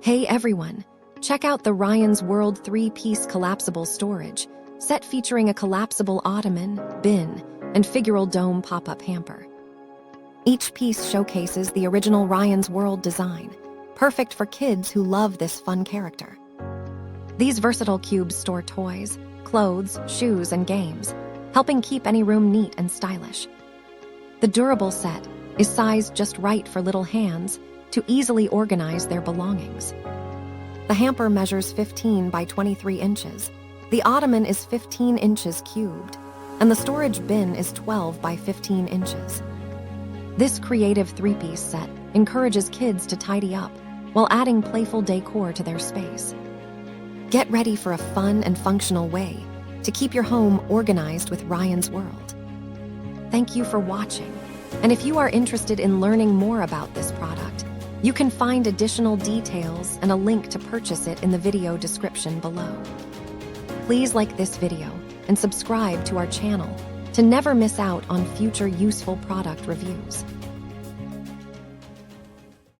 Hey everyone, check out the Ryan's World 3-piece collapsible storage set featuring a collapsible ottoman, bin, and figural dome pop-up hamper. Each piece showcases the original Ryan's World design, perfect for kids who love this fun character. These versatile cubes store toys, clothes, shoes, and games, helping keep any room neat and stylish. The durable set is sized just right for little hands to easily organize their belongings. The hamper measures 15 by 23 inches, the ottoman is 15 inches cubed, and the storage bin is 12 by 15 inches. This creative 3-piece set encourages kids to tidy up while adding playful decor to their space. Get ready for a fun and functional way to keep your home organized with Ryan's World. Thank you for watching, and if you are interested in learning more about this product, you can find additional details and a link to purchase it in the video description below. Please like this video and subscribe to our channel to never miss out on future useful product reviews.